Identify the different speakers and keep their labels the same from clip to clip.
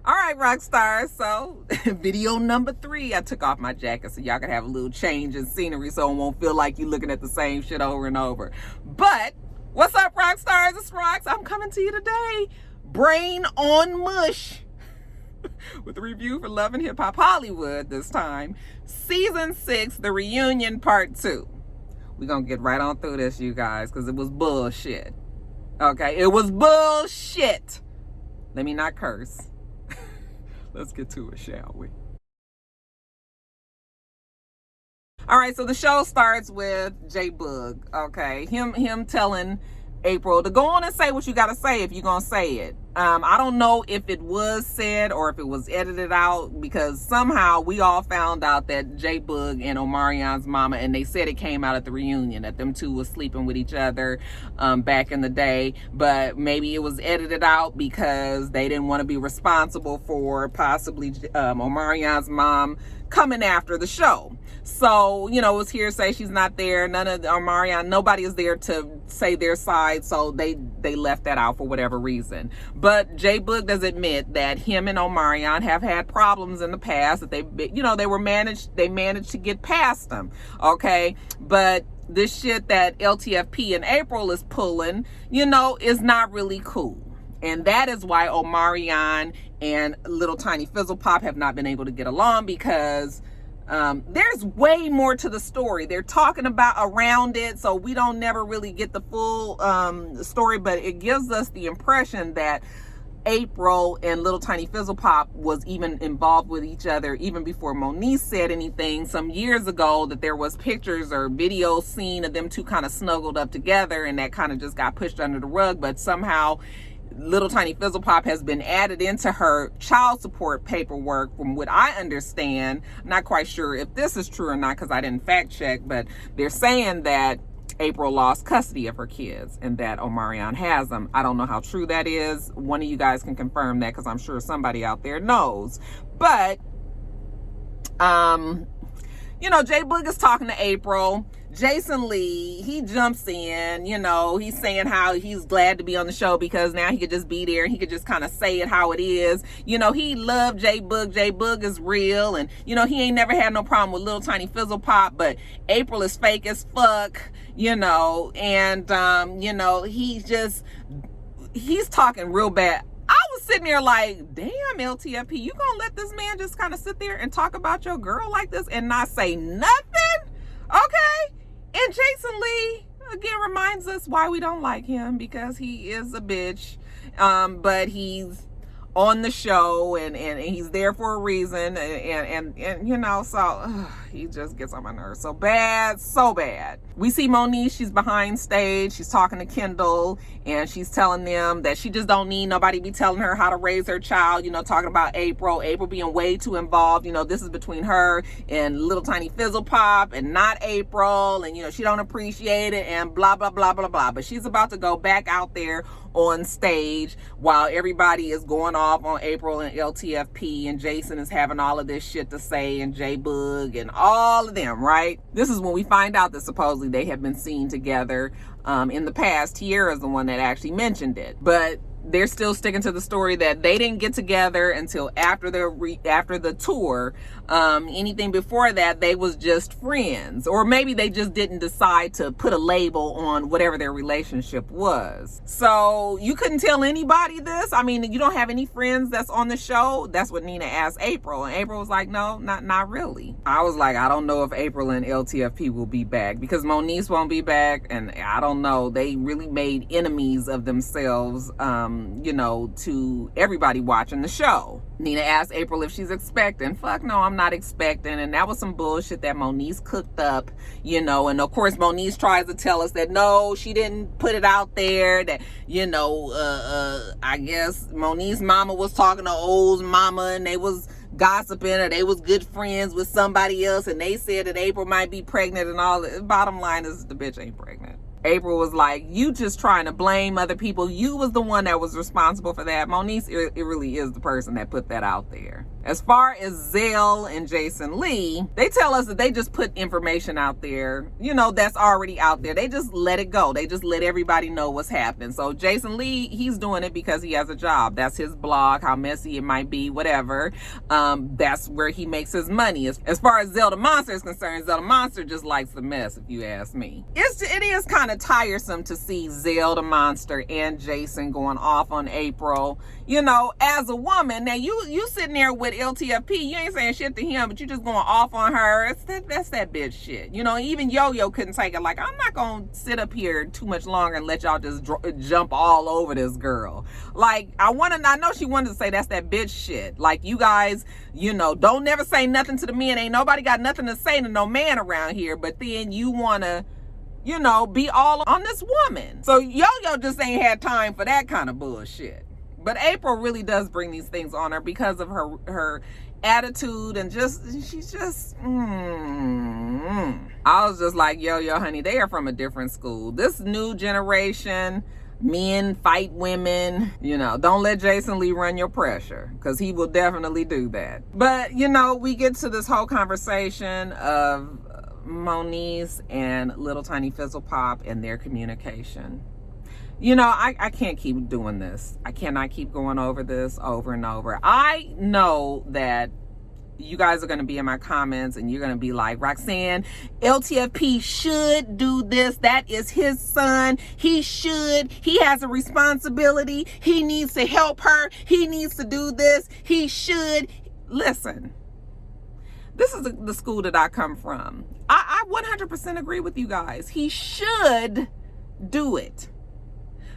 Speaker 1: All right, rock stars. So video number 3, I took off my jacket so y'all could have a little change in scenery so it won't feel like you're looking at the same shit over and over. But what's up, rock stars? It's Rox. I'm coming to you today, brain on mush, with a review for Love and Hip Hop Hollywood this time. Season 6, The Reunion Part 2. We're going to get right on through this, you guys, because it was bullshit. Okay, it was bullshit. Let me not curse. Let's get to it, shall we? All right, so the show starts with J-Boog, okay? Him telling April to go on and say what you got to say if you're going to say it. I don't know if it was said or if it was edited out, because somehow we all found out that J-Boog and Omarion's mama, and they said it came out at the reunion, that them two was sleeping with each other back in the day, but maybe it was edited out because they didn't want to be responsible for possibly Omarion's mom coming after the show. So, you know, it was hearsay. She's not there. None of Omarion, nobody is there to say their side. So they left that out for whatever reason. But J-Boog does admit that him and Omarion have had problems in the past, that they managed to get past them. Okay. But this shit that LTFP and April is pulling, you know, is not really cool. And that is why Omarion and Little Tiny Fizzle Pop have not been able to get along, because there's way more to the story. They're talking about around it, so we don't never really get the full story, but it gives us the impression that April and Little Tiny Fizzle Pop was even involved with each other even before Moniece said anything some years ago, that there was pictures or videos seen of them two kind of snuggled up together, and that kind of just got pushed under the rug. But somehow Little Tiny Fizzle Pop has been added into her child support paperwork, from what I understand. I'm not quite sure if this is true or not because I didn't fact check, but they're saying that April lost custody of her kids and that Omarion has them. I don't know how true that is. One of you guys can confirm that, because I'm sure somebody out there knows. But you know, J-Boog is talking to April. Jason Lee, he jumps in, you know, he's saying how he's glad to be on the show because now he could just be there and he could just kind of say it how it is. You know, he loved J-Boog. J-Boog is real, and, you know, he ain't never had no problem with Little Tiny Fizzle Pop, but April is fake as fuck, you know, and, you know, he's talking real bad. I was sitting there like, damn, LTFP, you gonna let this man just kind of sit there and talk about your girl like this and not say nothing? Okay. And Jason Lee, again, reminds us why we don't like him, because he is a bitch. But he's on the show and he's there for a reason. And you know, so he just gets on my nerves so bad, so bad. We see Moniece, she's behind stage. She's talking to Kendall and she's telling them that she just don't need nobody be telling her how to raise her child, you know, talking about April being way too involved. You know, this is between her and Little Tiny Fizzle Pop and not April. And, you know, she don't appreciate it and blah, blah, blah, blah, blah. But she's about to go back out there on stage while everybody is going off on April and LTFP, and Jason is having all of this shit to say, and J-Boog and all of them, right? This is when we find out that supposedly they have been seen together in the past. Tiara's the one that actually mentioned it, but they're still sticking to the story that they didn't get together until after the tour. Anything before that, they was just friends, or maybe they just didn't decide to put a label on whatever their relationship was. So you couldn't tell anybody this. I mean, you don't have any friends that's on the show. That's what Nina asked April, and April was like, no, not really. I was like, I don't know if April and LTFP will be back, because Moniece won't be back, and I don't know. They really made enemies of themselves, you know, to everybody watching the show. Nina asked April if she's expecting. Fuck no, I'm not expecting. And that was some bullshit that Moniece cooked up, you know. And of course, Moniece tries to tell us that no, she didn't put it out there. That, you know, I guess Moniece's mama was talking to O's mama and they was gossiping, or they was good friends with somebody else and they said that April might be pregnant and all. The bottom line is the bitch ain't pregnant. April was like, you just trying to blame other people. You was the one that was responsible for that. Moniece, it really is the person that put that out there. As far as Zell and Jason Lee, they tell us that they just put information out there, you know, that's already out there. They just let it go. They just let everybody know what's happening. So Jason Lee, he's doing it because he has a job. That's his blog, how messy it might be, whatever. That's where he makes his money. As far as Zell the Monster is concerned, Zell the Monster just likes the mess, if you ask me. It is kind of tiresome to see Zell the Monster and Jason going off on April. You know, as a woman, now you sitting there with LTFP, you ain't saying shit to him, but you just going off on her. That's that bitch shit. You know, even Yo-Yo couldn't take it. Like, I'm not gonna sit up here too much longer and let y'all just jump all over this girl. Like, I know she wanted to say that's that bitch shit. Like, you guys, you know, don't never say nothing to the men. Ain't nobody got nothing to say to no man around here, but then you wanna, you know, be all on this woman. So Yo-Yo just ain't had time for that kind of bullshit. But April really does bring these things on her because of her attitude, and she's just I was just like, yo, honey, they are from a different school. This new generation, men fight women. You know, don't let Jason Lee run your pressure, because he will definitely do that. But, you know, we get to this whole conversation of Moniece and Little Tiny Fizzle Pop and their communication. You know, I can't keep doing this. I cannot keep going over this over and over. I know that you guys are going to be in my comments and you're going to be like, Roxanne, LTFP should do this. That is his son. He should. He has a responsibility. He needs to help her. He needs to do this. He should. Listen, this is the school that I come from. I 100% agree with you guys. He should do it.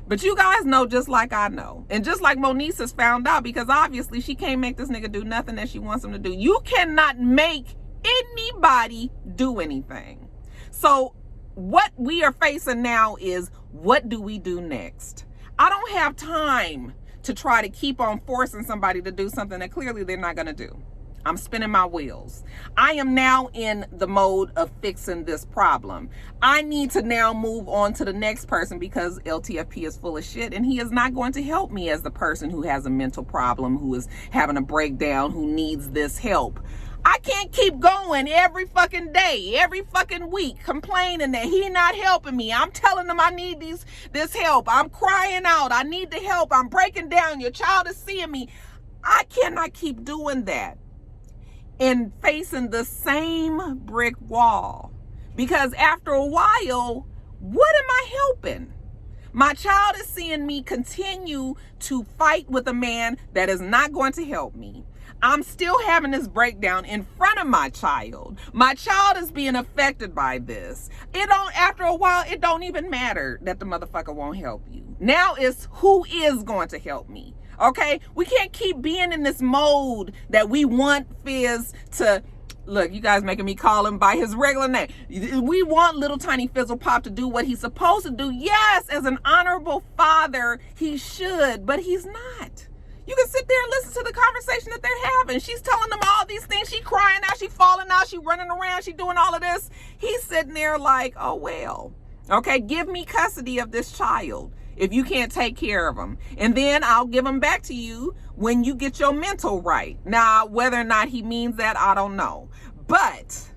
Speaker 1: But you guys know just like I know. And just like Moniece has found out, because obviously she can't make this nigga do nothing that she wants him to do. You cannot make anybody do anything. So what we are facing now is, what do we do next? I don't have time to try to keep on forcing somebody to do something that clearly they're not going to do. I'm spinning my wheels. I am now in the mode of fixing this problem. I need to now move on to the next person, because LTFP is full of shit and he is not going to help me as the person who has a mental problem, who is having a breakdown, who needs this help. I can't keep going every fucking day, every fucking week, complaining that he not helping me. I'm telling him I need this help. I'm crying out. I need the help. I'm breaking down. Your child is seeing me. I cannot keep doing that and facing the same brick wall, because after a while, what am I helping? My child is seeing me continue to fight with a man that is not going to help me. I'm still having this breakdown in front of my child. My child is being affected by this. After a while, it don't even matter that the motherfucker won't help you. Now it's who is going to help me. Okay, we can't keep being in this mode that we want Fizz to, look, you guys making me call him by his regular name. We want Little Tiny Fizzle Pop to do what he's supposed to do. Yes, as an honorable father, he should, but he's not. You can sit there and listen to the conversation that they're having. She's telling them all these things. She crying out, she falling out, she running around, she doing all of this. He's sitting there like, oh, well, okay, give me custody of this child if you can't take care of him, and then I'll give him back to you when you get your mental right. Now, whether or not he means that, I don't know. But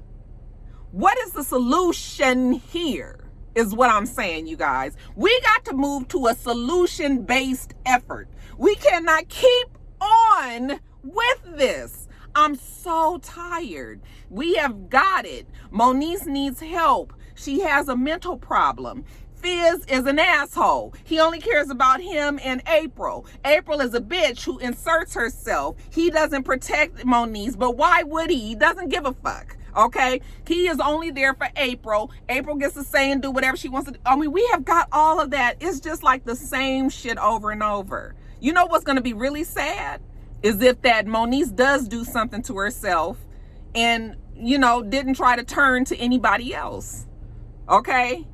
Speaker 1: what is the solution here is what I'm saying, you guys. We got to move to a solution-based effort. We cannot keep on with this. I'm so tired. We have got it. Moniece needs help. She has a mental problem. Fizz is an asshole. He only cares about him and April. April is a bitch who inserts herself. He doesn't protect Moniece, but why would he? He doesn't give a fuck. Okay? He is only there for April. April gets to say and do whatever she wants to do. I mean, we have got all of that. It's just like the same shit over and over. You know what's going to be really sad? Is if that Moniece does do something to herself and, you know, didn't try to turn to anybody else. Okay?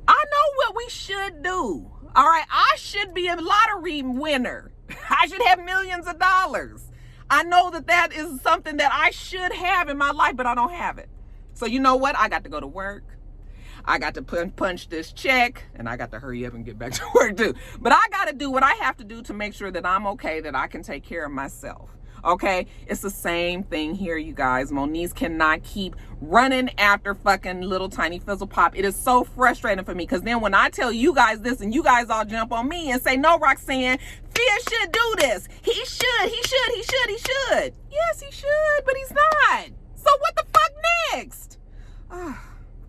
Speaker 1: I know what we should do. All right, I should be a lottery winner. I should have millions of dollars. I know that is something that I should have in my life, but I don't have it. So you know what? I got to go to work. I got to punch this check, and I got to hurry up and get back to work too. But I got to do what I have to do to make sure that I'm okay, that I can take care of myself. Okay, it's the same thing here, you guys. Moniece cannot keep running after fucking little tiny fizzle pop. It is so frustrating for me, because then when I tell you guys this and you guys all jump on me and say, no, Roxanne, Fizz should do this. He should. Yes, he should, but he's not. So what the fuck next?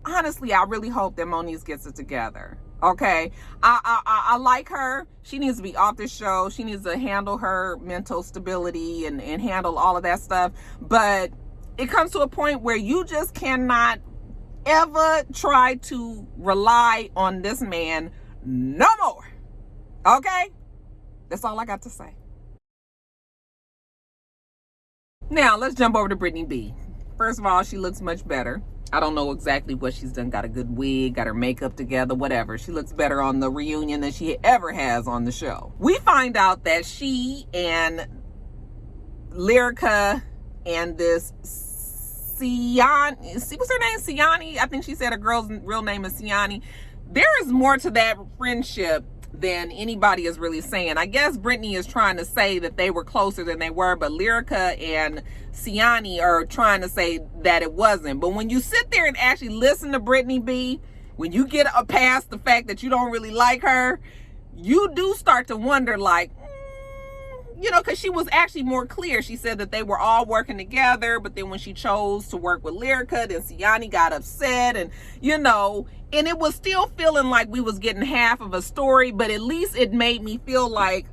Speaker 1: Honestly, I really hope that Moniece gets it together. Okay, I like her. She needs to be off this show. She needs to handle her mental stability and handle all of that stuff. But it comes to a point where you just cannot ever try to rely on this man no more. Okay, that's all I got to say. Now let's jump over to Brittany B. First of all, she looks much better. I don't know exactly what she's done. Got a good wig, got her makeup together, whatever. She looks better on the reunion than she ever has on the show. We find out that she and Lyrica and this Siani, what's her name? Siani? I think she said her girl's real name is Siani. There is more to that friendship than anybody is really saying. I guess Brittany is trying to say that they were closer than they were, but Lyrica and Siani are trying to say that it wasn't. But when you sit there and actually listen to Brittany B, when you get past the fact that you don't really like her, you do start to wonder, like, you know, because she was actually more clear. She said that they were all working together, but then when she chose to work with Lyrica, then Siani got upset, and, you know, and it was still feeling like we was getting half of a story, but at least it made me feel like,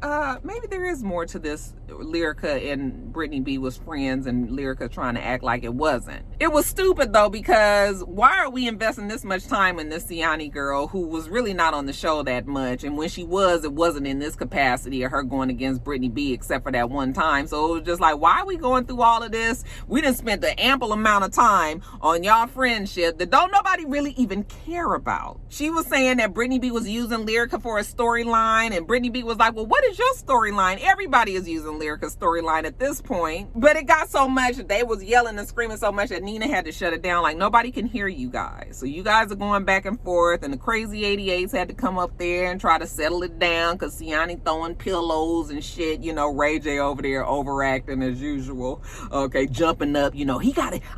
Speaker 1: maybe there is more to this. Lyrica and Brittany B was friends, and Lyrica trying to act like it wasn't. It was stupid, though, because why are we investing this much time in this Siani girl who was really not on the show that much? And when she was, it wasn't in this capacity of her going against Brittany B, except for that one time. So it was just like, why are we going through all of this? We done spent an ample amount of time on y'all friendship that don't nobody really even care about. She was saying that Brittany B was using Lyrica for a storyline, and Brittany B was like, well, what is your storyline? Everybody is using Lyrica's storyline at this point. But it got so much that they was yelling and screaming so much that Nina had to shut it down. Like, nobody can hear you guys. So you guys are going back and forth, and the crazy 88s had to come up there and try to settle it down, because Siani throwing pillows and shit. You know, Ray J over there overacting as usual. Okay, jumping up, you know,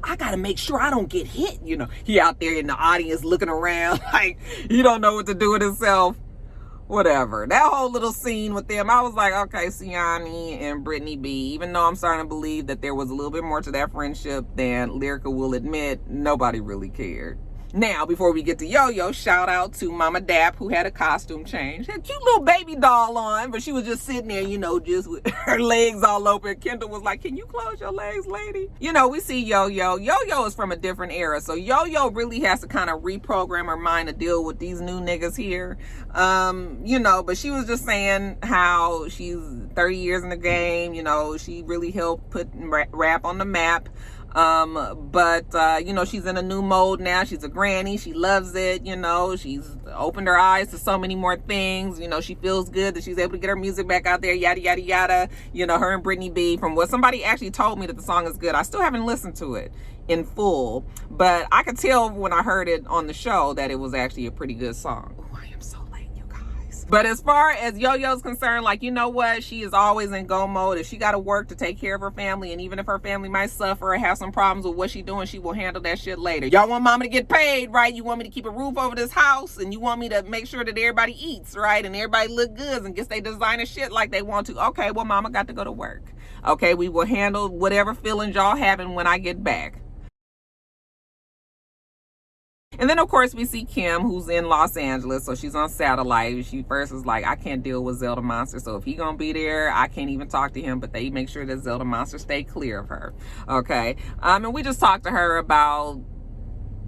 Speaker 1: I gotta make sure I don't get hit. You know, he out there in the audience looking around like he don't know what to do with himself. Whatever. That whole little scene with them, I was like, okay, Siani and Brittany B, even though I'm starting to believe that there was a little bit more to that friendship than Lyrica will admit, nobody really cared. Now, before we get to Yo-Yo, shout out to Mama Dap, who had a costume change. Had a cute little baby doll on, but she was just sitting there, you know, just with her legs all open. Kendall was like, can you close your legs, lady? You know, we see Yo-Yo. Yo-Yo is from a different era, so Yo-Yo really has to kind of reprogram her mind to deal with these new niggas here. You know, but she was just saying how she's 30 years in the game. You know, she really helped put rap on the map. You know, she's in a new mode now. She's a granny. She loves it. You know, she's opened her eyes to so many more things. You know, she feels good that she's able to get her music back out there, yada, yada, yada. You know, her and Brittany B, from what somebody actually told me that the song is good. I still haven't listened to it in full, but I could tell when I heard it on the show that it was actually a pretty good song. Oh, I am so late, you guys. But as far as Yo-Yo's concerned, like, you know what? She is always in go mode. If she got to work to take care of her family, and even if her family might suffer or have some problems with what she's doing, she will handle that shit later. Y'all want mama to get paid, right? You want me to keep a roof over this house, and you want me to make sure that everybody eats, right? And everybody look good and gets their designer shit like they want to. Okay, well, mama got to go to work. Okay, we will handle whatever feelings y'all having when I get back. And then, of course, we see Kim, who's in Los Angeles, so she's on satellite. She first was like, I can't deal with Zelda Monster, so if he gonna be there, I can't even talk to him, but they make sure that Zelda Monster stay clear of her, okay? And we just talked to her about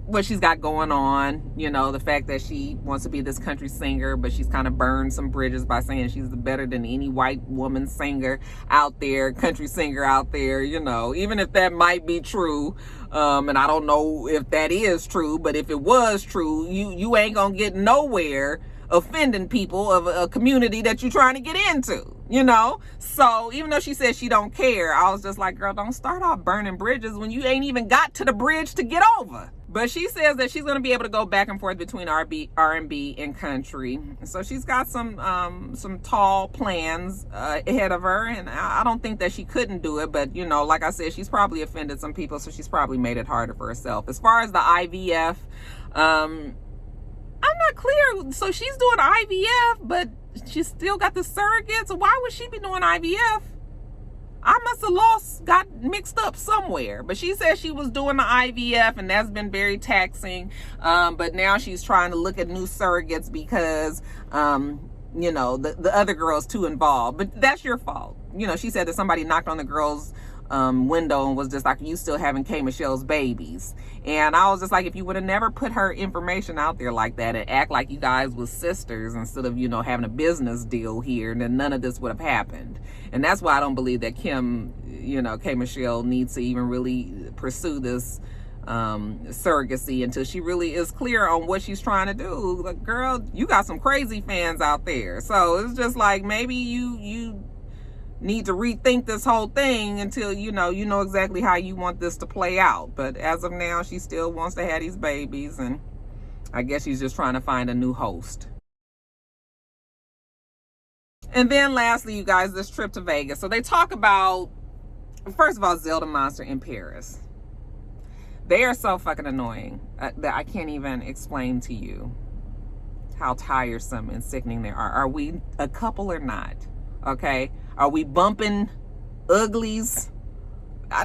Speaker 1: what she's got going on, you know, the fact that she wants to be this country singer, but she's kind of burned some bridges by saying she's better than any white woman singer out there, country singer out there, you know, even if that might be true. And I don't know if that is true, but if it was true, you ain't gonna get nowhere offending people of a community that you're trying to get into, you know? So even though she said she don't care, I was just like, girl, don't start off burning bridges when you ain't even got to the bridge to get over. But she says that she's going to be able to go back and forth between R&B and country. So she's got some tall plans ahead of her, and I don't think that she couldn't do it. But, you know, like I said, she's probably offended some people, so she's probably made it harder for herself. As far as the IVF, I'm not clear. So she's doing IVF, but she's still got the surrogates. Why would she be doing IVF? I must have got mixed up somewhere. But she said she was doing the IVF, and that's been very taxing. But now she's trying to look at new surrogates because, you know, the other girl's too involved. But that's your fault. You know, she said that somebody knocked on the girl's window and was just like, you still having K. Michelle's babies. And I was just like, if you would have never put her information out there like that and act like you guys was sisters instead of, you know, having a business deal here, then none of this would have happened. And that's why I don't believe that Kim, you know, K. Michelle needs to even really pursue this surrogacy until she really is clear on what she's trying to do. Like, girl, you got some crazy fans out there. So it's just like, maybe you need to rethink this whole thing until you know exactly how you want this to play out. But as of now, she still wants to have these babies, and I guess she's just trying to find a new host. And then lastly, you guys, this trip to Vegas. So they talk about, first of all, Zelda Monster in Paris. They are so fucking annoying that I can't even explain to you how tiresome and sickening they are. Are we a couple or not? Okay, are we bumping uglies? I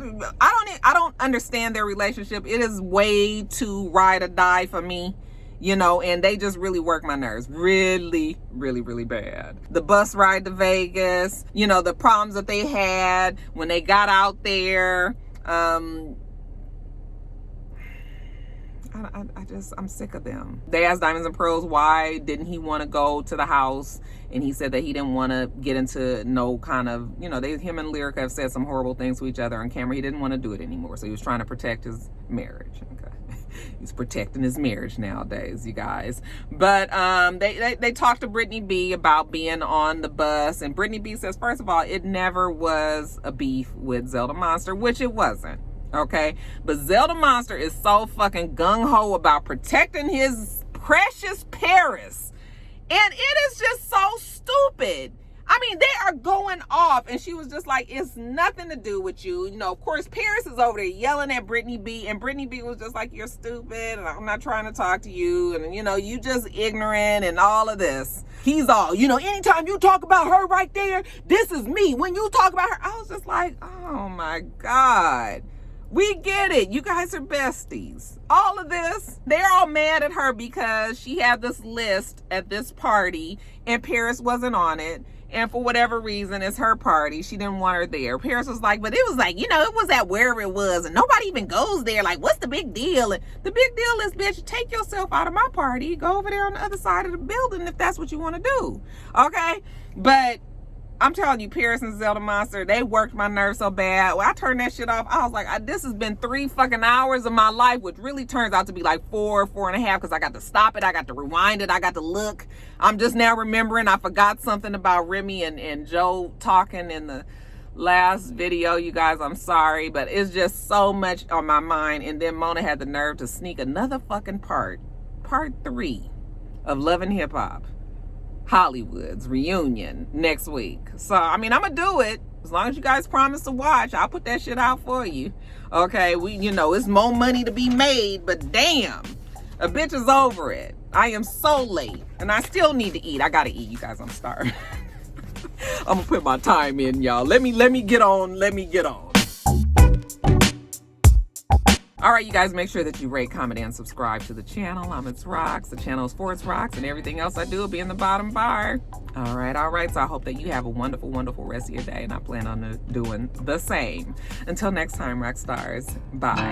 Speaker 1: don't understand their relationship. It is way too ride or die for me, you know, and they just really work my nerves really, really, really bad. The bus ride to Vegas, you know, the problems that they had when they got out there. I'm sick of them. They asked Diamonds and Pearls why didn't he want to go to the house, and he said that he didn't want to get into no kind of, you know, him and Lyrica have said some horrible things to each other on camera. He didn't want to do it anymore, so he was trying to protect his marriage. Okay, he's protecting his marriage nowadays, you guys. But they talked to Brittany B about being on the bus, and Brittany B says, first of all, it never was a beef with Zelda Monster, which it wasn't. Okay, but Zelda Monster is so fucking gung-ho about protecting his precious Paris, and it is just so stupid. I mean, they are going off, and she was just like, it's nothing to do with you. You know, of course, Paris is over there yelling at Brittany B, and Brittany B was just like, you're stupid, and I'm not trying to talk to you, and, you know, you just ignorant, and all of this. He's all, you know, anytime you talk about her right there, this is me. When you talk about her, I was just like, oh my God. We get it. You guys are besties. All of this, they're all mad at her because she had this list at this party and Paris wasn't on it. And for whatever reason, it's her party. She didn't want her there. Paris was like, but it was like, you know, it was at wherever it was, and nobody even goes there. Like, what's the big deal? And the big deal is, bitch, take yourself out of my party. Go over there on the other side of the building if that's what you want to do. Okay? But I'm telling you, Paris and Zelda Monster, they worked my nerves so bad. When I turned that shit off, I was like, this has been 3 fucking hours of my life, which really turns out to be like 4.5, because I got to stop it, I got to rewind it, I got to look. I'm just now remembering I forgot something about Remy and Joe talking in the last video, you guys. I'm sorry, but it's just so much on my mind. And then Mona had the nerve to sneak another fucking part 3 of Love and Hip Hop Hollywood's reunion next week. So I mean, I'm gonna do it as long as you guys promise to watch. I'll put that shit out for you. Okay, you know, it's more money to be made, but damn, a bitch is over it. I am so late, and I still need to eat. I gotta eat, you guys. I'm starving. I'm gonna put my time in, y'all. Let me get on. All right, you guys, make sure that you rate, comment, and subscribe to the channel. I'm itsrox. The channel is for itsrox, and everything else I do will be in the bottom bar. All right. So I hope that you have a wonderful, wonderful rest of your day, and I plan on doing the same. Until next time, rock stars. Bye.